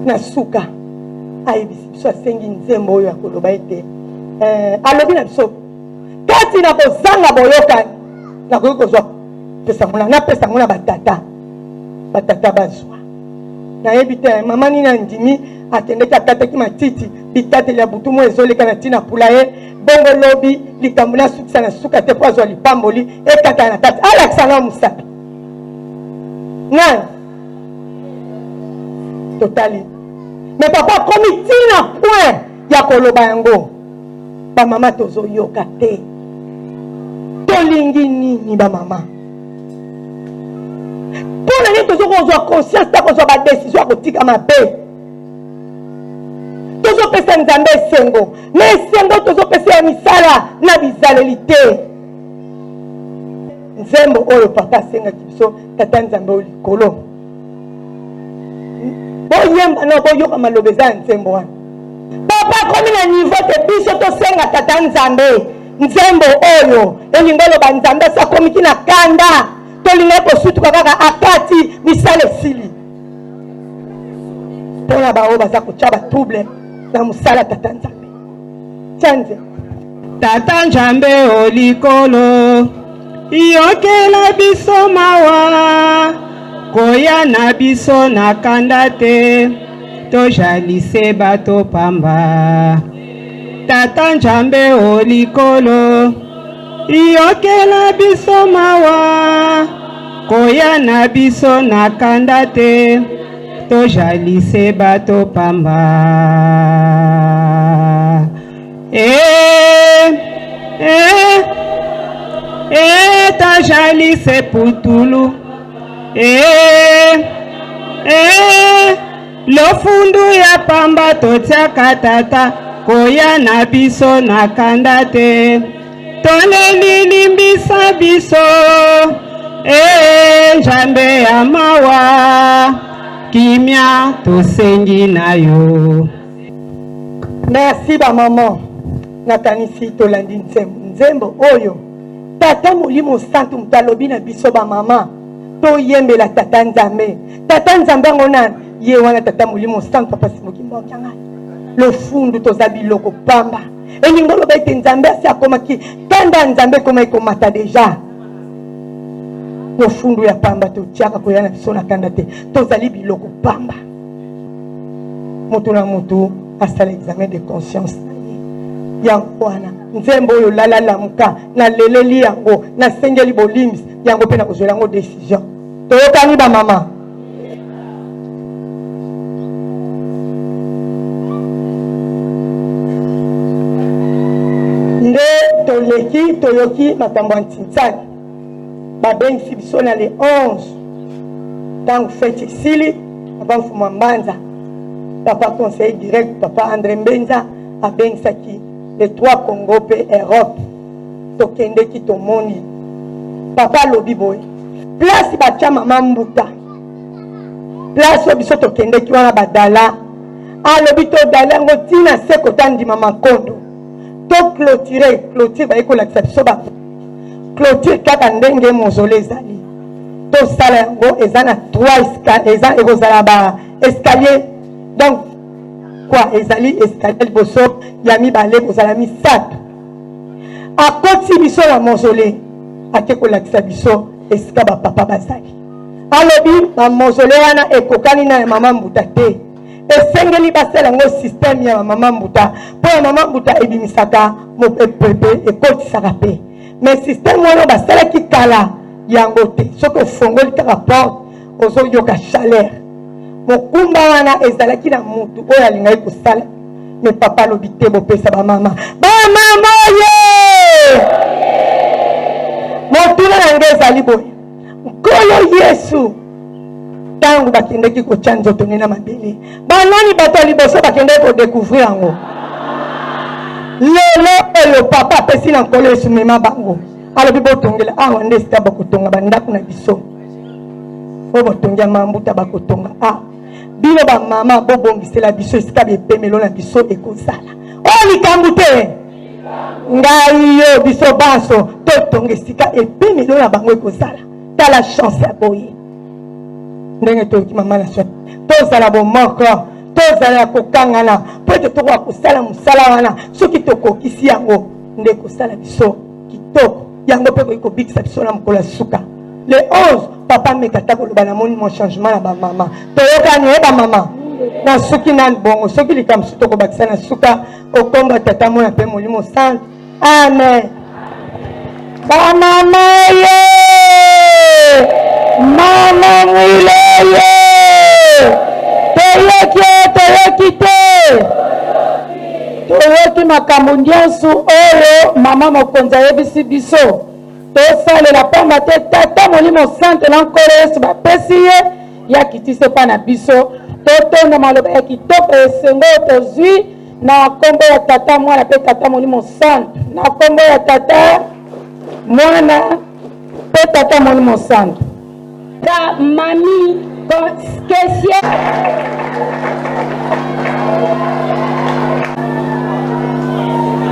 [SPEAKER 7] na suka ayebisi biso asengi nzembo oyo akoloba ete alobi na biso 4 kati na kozanga boyokani nakoki kozwa pesa ngona napesa ngona batata bazwa nayebi te mama nini andimi akendeki akataki matiti bitateli ya butu mo ezoleka na ntina pula ye bongo lobi likambo nasukisa na suka te po azwa lipamboli ekata na kati alakisanga mosapi nani totali me papa komi ntina point ya koloba yango bamama tozoyoka te tolingi nini bamama mpona nini tozokozwa conscience ta kozwa badesizio ya kotika mabe tozopesa nzambe esengo me esengo tozopesa ya misala na bizaleli te nzembo oyo papa asengaki biso tata nzambe oyo likolo boyemba na boyoka maloba eza ya nzembo wana papa komi na niveau te biso tosenga tata nzambe nzembo oyo elingi oloba nzambe asi akomiki na kanda tolingai kosutuka kaka akati misala esili mpona baoyo baza kotya batrouble na mosala tata nzambe tyanze
[SPEAKER 2] tata nzambe o likolo yokela biso mawa koya na biso na kanda te tojalise bato pamba tata nzambe o likolo yokela biso mawa koya na biso na kanda te tojalise bato pamba tojalise putulu lofundu ya pamba totiaka tata koya na biso na kanda te tolelilimbisa biso nzambe ya mawa kimia tosengi na yo.
[SPEAKER 7] Merci bamama nakanisi tolandi nzembo oyo tata molimo santu mutalobi na biso bamama toyembela tata nzambe ngo nani ye wana tata molimo santu papa simokimba okyanga lofundu toza biloko pamba elingi oloba ete nzambe asi akomaki kanda nzambe ekoma ekomata deja lofundu ya pamba totiaka koya na biso na kanda te tozali biloko pamba moto na moto asala examen de conscience yango wana nzembo oyo lalalamuka naleleli yango nasengeli bolimbisi yango mpe na kozwela yango décision toyokani bamama nde toleki toyoki makambo ya ntinzani babengisi biso na le 11 ntango fete esili papa mfuma mbanza papa conseiller direct papa André Mbenza abengisaki les 3 Congo pe Europe tokendeki tomoni papa alobi boye place batya mama mbuta place oyo biso tokendeki wana badala alobi todala yango ntina se kotandima makondo clôture baye kolakisa biso clôture kaka ndenge mozole ezali tosala yango eza na 3 eza ekozala ba escalier donc quoi ezali escalier liboso ya mibale kozala misato akoti biso na mozole ake kolakisa biso esika bapapa bazali alobi bamozole wana ekokani na ya mama mbuta te esengeli basala yango systeme ya mama mbuta mpo ya mama mbuta ebimisaka mopepe ekotisaka pe mais systeme wana basalaki kala yango te soki ofongoli kaka porte ozoyoka chaleur mokumba wana ezalaki na mutu oyo alingaki kosala me papa alobi te bopesa bamama oyo motuna na nge ezali boye nkolo yesu ntango bakendeki kotya nzoto nde na mabele banani bato ya liboso bakendeki kodécouvrir yango lelo oyo papa apesi na nkolo yesu mema bango alobi botongela awa nde esika bakotonga bandako na biso oyo botongia mambuta bakotonga bino bamama bobongisela biso esika bepemelo na biso ekozala oyo likambo te ngai yo biso banso totonga esika epemelo na bango ekozala tala chance ya boye ndenge toyoki mama na soi tozala bomoko tozala ya kokangana po ete tokoka kosala mosala wana soki tokokisi yango nde kosala biso kitoko yango pe ko bikisa biso na mokolo suka le 11 papa mekata ko lobana moni mon changement na ba mama toyokani e ba mama na suki nan bongo soki likambo sutoko bakisa na suka okomba tata mona pe molimo sainte amen ba mama ye mama mwile ye toyoki toyoki makambo nyonso oyo mama mokonzi ayebisi biso tosalela pamba te tata molimo sante na nkolo yesu bapesi ye yakitise mpa na biso totonda maloba ya kitoko esengo tozwi na nkombo ya tata mwana mpe tata molimo sante na nkombo ya tata mwana mpe tata molimo sante
[SPEAKER 6] ta mami question.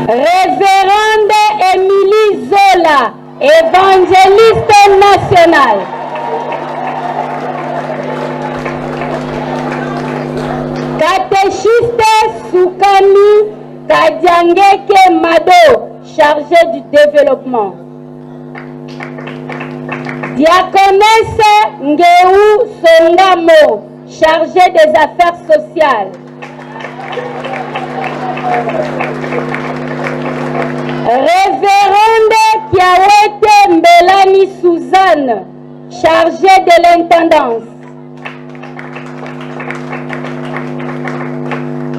[SPEAKER 6] Révérende Émilie Zola, évangéliste nationale. Catéchiste Soukani Kadiangeke Mado, chargé du développement. Diaconesse Ngeu Songamo, chargée des affaires sociales. Révérende Kiawete Mbelani Suzanne, chargée de l'intendance.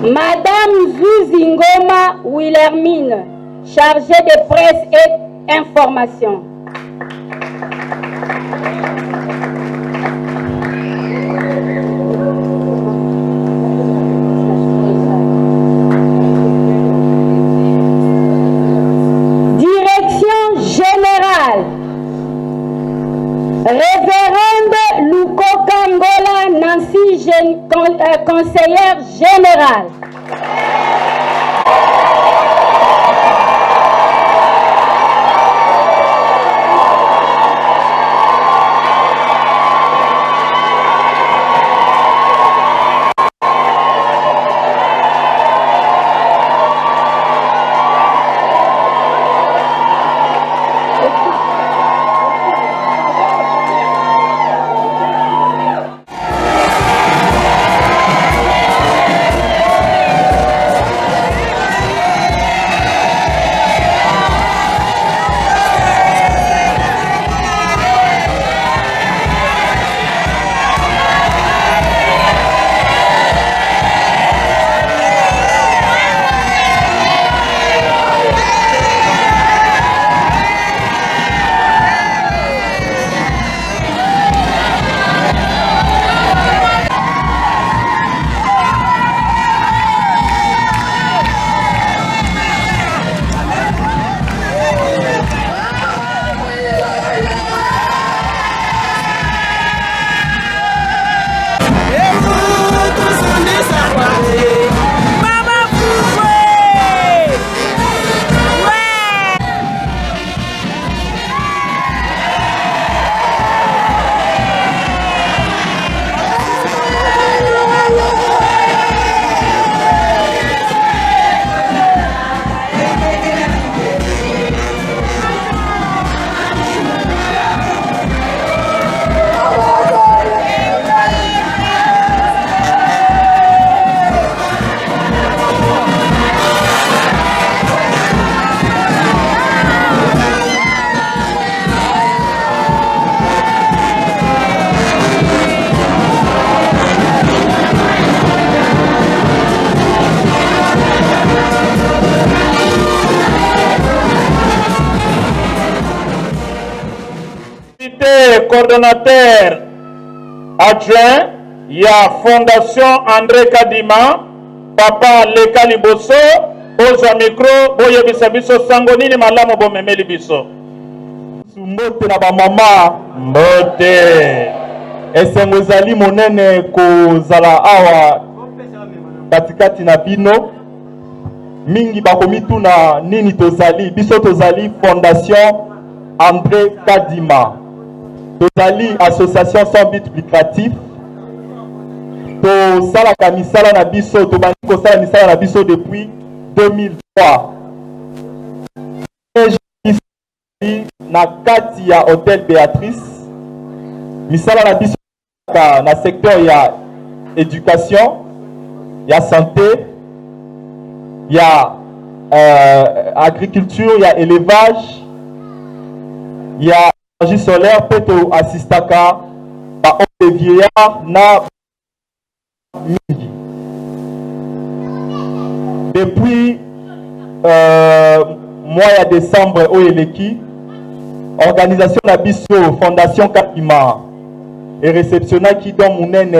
[SPEAKER 6] Madame Zouzingoma Wilhelmine, chargée de presse et information. Direction générale. Révérende Luko Kangola Nancy, conseillère générale.
[SPEAKER 9] Coordonnateur adjoint, il y a Fondation André Kadima, Papa Leka Liboso, Oza Micro, Boye Bisabiso, Sangonini Malamo Bomemeli Biso.
[SPEAKER 10] Mbote na ba mama mbote. Esengozali monene kozala awa katikati na bino. Mingi bakomitu na nini tozali, biso tozali Fondation André Kadima. Tozali association sans but lucratif. To sala kamisala na biso, to bandi ko sala misala na biso depuis 2003. na kati ya Hôtel Béatrice misala na biso na secteur ya éducation, ya santé, ya agriculture, ya élevage, ya énergie solaire, peto assistaka ba de vieillard na mingi. Depuis mois de décembre au Eleki, organisation na biso Fondation Kapima et réceptionnant qui dans Mounene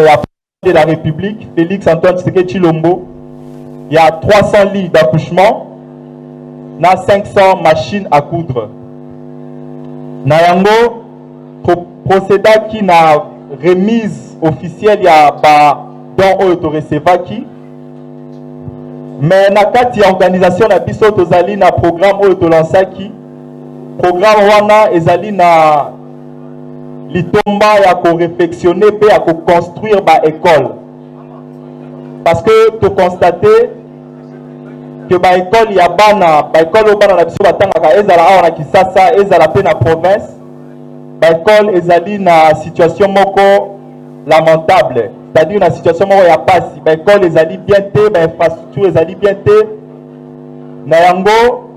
[SPEAKER 10] de la République, Félix Antoine Tshisekedi Tshilombo, il y a 300 lits d'accouchement, na 500 machines à coudre. Nayango procéda qui na remise officielle il y a ba don auto recevaki. Mais na kati ya organisation na biso tozali na programme auto lansaki. Programme wana ezali na litomba ya ko réflexionner pe ya ko construire ba école. Parce que tu constater que ba école ya bana, ba école bana na biso batangaka ezala awa na Kisasa, ezala pe na province. Ba école ezali na situation moko lamentable. C'est-à-dire na situation moko ya pasi. Ba école ezali bien te, ba infrastructure ezali bien te. Na yango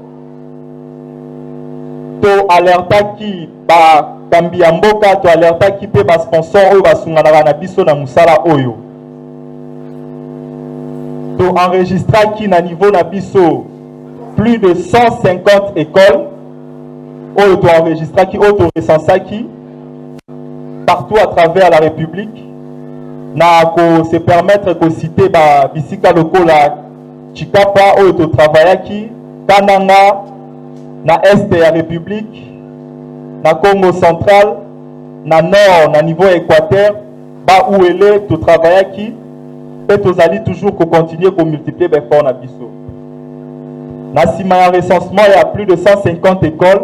[SPEAKER 10] to alerta ki ba kambi ya mboka, to alerta ki pe ba sponsor oyo basunganaka na biso na musala oyo. To enregistra qui na niveau na biso plus de 150 écoles oyo to enregistra qui oyo to recensa qui partout à travers la République na ko se permettre ko citer ba bisika lokola Chikapa oyo to travailla qui Kananga na est ya République na Congo central na nord na niveau Équateur ba ouele to travailla qui et tous allez toujours continuer à multiplier les efforts na biso. Na sima ya recensement, il y a plus de 150 écoles.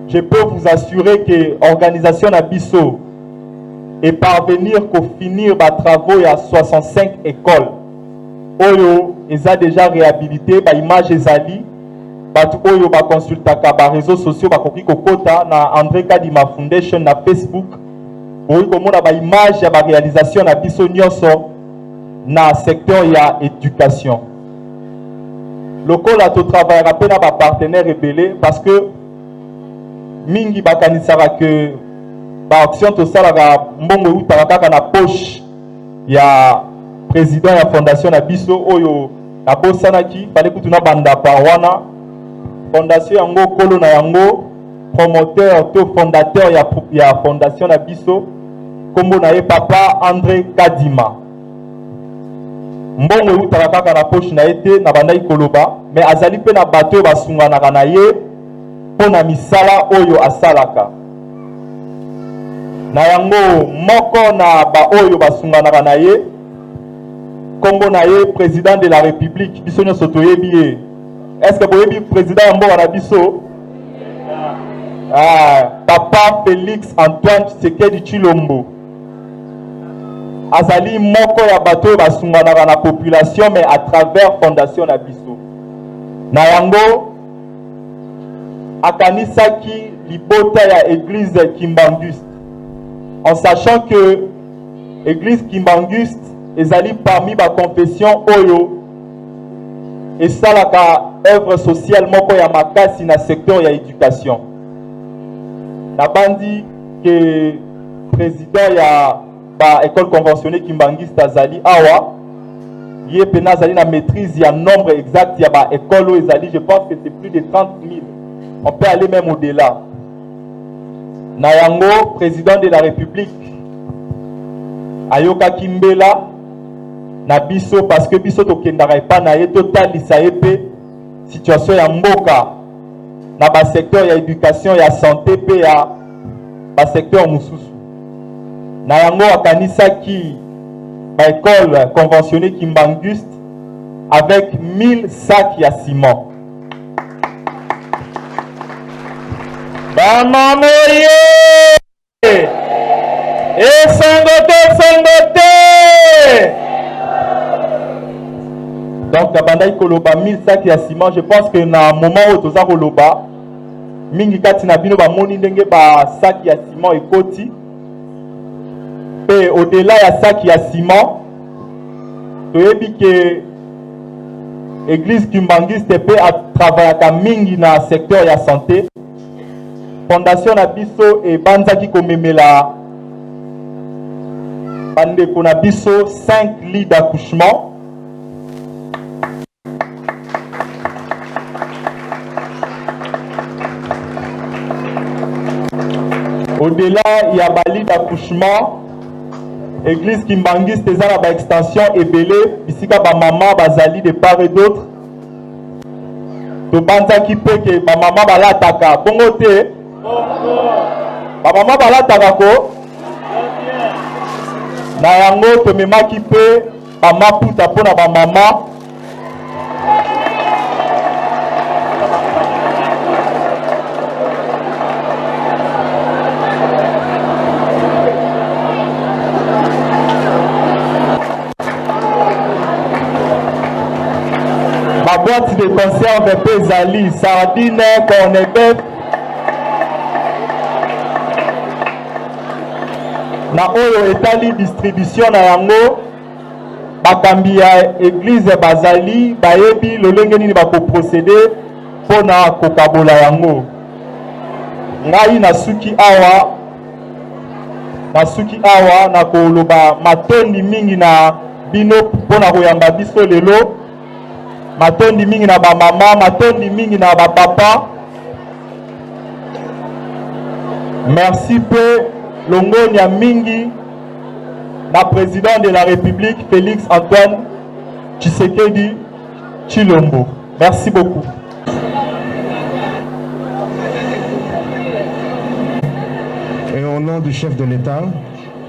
[SPEAKER 10] Je peux vous assurer que l'organisation na biso est parvenir qu'au finir les travaux, il y a 65 écoles. Oyo, ils ont déjà réhabilité, ba image ezali, batu oyo ba consultaka ba réseaux sociaux ba koki kokota na André Kadima Foundation na Facebook. Oyo komona ba image ya ba réalisation na biso nyonso na secteur ya éducation. Lokola to travaillera pe na ba partenaire rebelle parce que mingi bakanisaka que ba action to salaka mbongo utaka kaka na poche ya président ya fondation na biso oyo na bosanaki fallait kutuna banda par wana fondation yango kolo na yango promoteur to fondateur ya fondation na biso kombo na ye papa André Kadima. Mbongo eutaka kaka na poche na ete na bandaki koloba mais azali pe na bato basunganaka na ye mpo na misala oyo asalaka na yango moko na ba oyo basunganaka na ye kombo na ye président de la République biso nyonso toyebi ye. Est-ce que boyebi président ya mboka na biso? Papa Félix Antoine Tshisekedi Tshilombo azali moko ya bato basunganaka na population mais à travers fondation na biso na yango akanisaki libota ya église Kimbanguste en sachant que église Kimbanguste ezali parmi ba confession oyo esalaka œuvre sociale moko ya makasi na secteur ya éducation. Na bandi que président ya ba école conventionnée Kimbanguiste azali awa ye pena azali na maîtrise ya nombre exact ya ba école oyo ezali, je pense que c'est plus de 30 000. On peut aller même au-delà. Na yango président de la République ayoka kimbela na biso parce que biso tokendaka epa na ye totalisa ye pe situation ya mboka na ba secteur ya éducation ya santé pe ya ba secteur mususu. Na yango akanisaki ba école conventionnée Kimbanguste avec 1000 sacs ya ciment.
[SPEAKER 9] Bamamoye et sangote.
[SPEAKER 10] Donc, Kabanda Koloba 1000 sacs ya ciment, je pense que na moment où toza koloba mingi kati na bino bamoni ndenge ba saki ya ciment ekoti pe au-delà ya saki ya ciment toyebi ke église kimbangiste pe atravaillaka mingi na secteur ya santé. Fondation na biso ebanzaki komemela bandeko na biso 5 lits d'accouchement. Au-delà, il y a bali d'accouchement. Église Kimbangiste, eza na ba extension ebele, bisika ba maman bazali de part et d'autre. To banza ki pe ke ba maman balataka. Bongo te. Ba maman balataka ko. Na yango to memaki pe ba maputa pona ba maman. Ma boîte de conserve Pézali, sardine, cornet bœuf. Na oyo etali distribution na yango bakambi ya église bazali bayebi lolenge nini bako procéder pona kokabola yango. Ngai nasuki awa na koloba matondi mingi na bino pona koyamba biso lelo. Matondi mingi na ba mama, matondi mingi na ba papa. Merci peu Longonia mingi na président de la République Félix Antoine Tshisekedi Tshilombo. Merci beaucoup.
[SPEAKER 11] Et au nom du chef de l'État,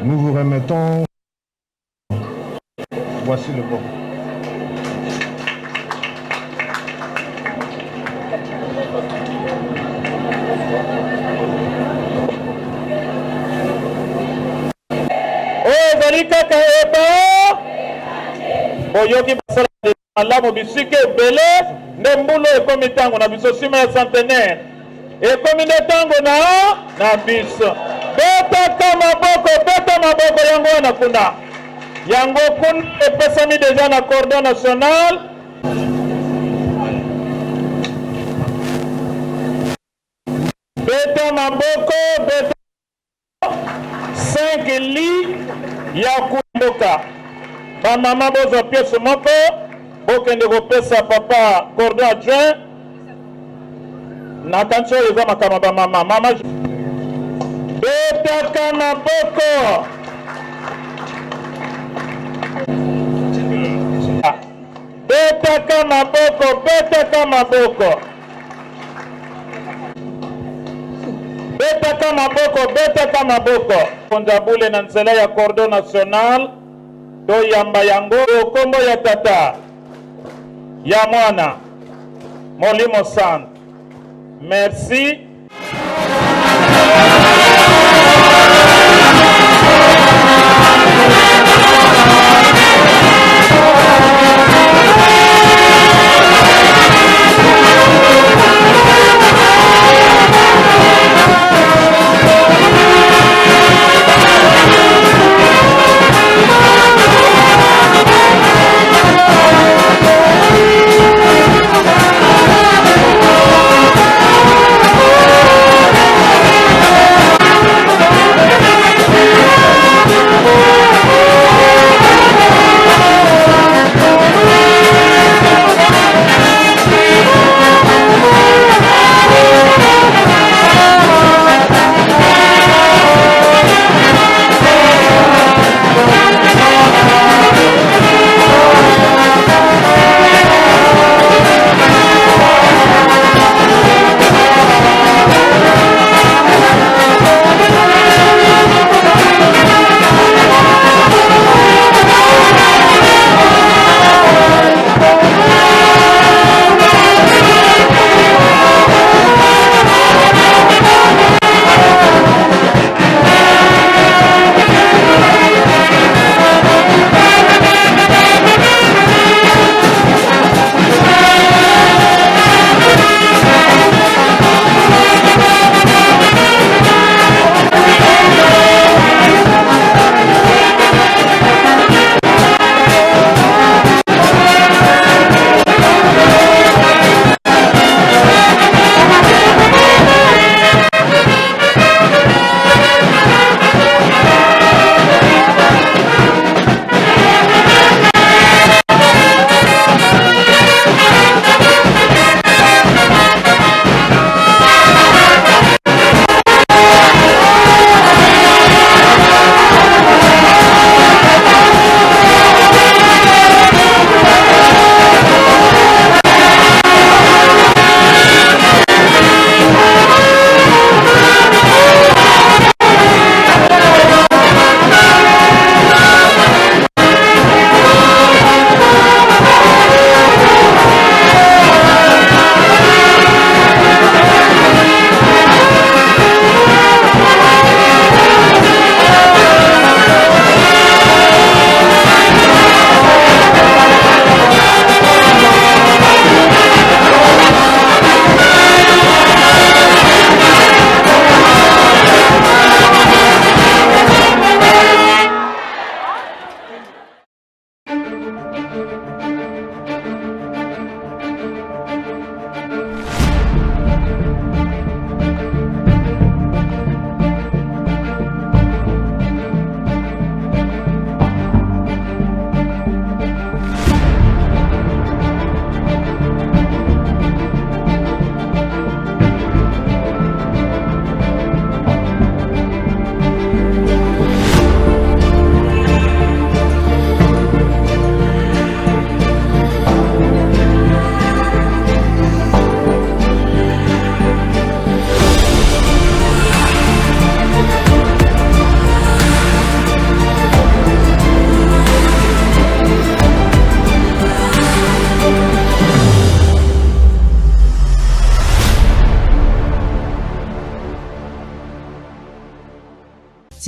[SPEAKER 11] nous vous remettons. Voici le bon.
[SPEAKER 9] kaka eba boyoki basala de malamu bisike ebele nde mbulu ekomi ntango na biso nsima ya centenaire ekomi nde ntango na biso betaka maboko yango wana kuna yango kuna epesami deja na cordon national beta maboko beta 5 lits ya kumboka bamama bozwa piese moko bokende kopesa papa cordon adjoint na kanti oyo eza makama bamama mama betaka maboko betaka maboko betaka maboko betaka maboko betaka maboko konzabule na nzela ya cordon national toyamba yango kombo ya tata ya mwana Molimo Sant. Merci.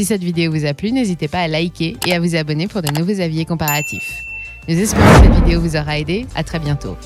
[SPEAKER 12] Si cette vidéo vous a plu, n'hésitez pas à liker et à vous abonner pour de nouveaux avis comparatifs. Nous espérons que cette vidéo vous aura aidé. À très bientôt.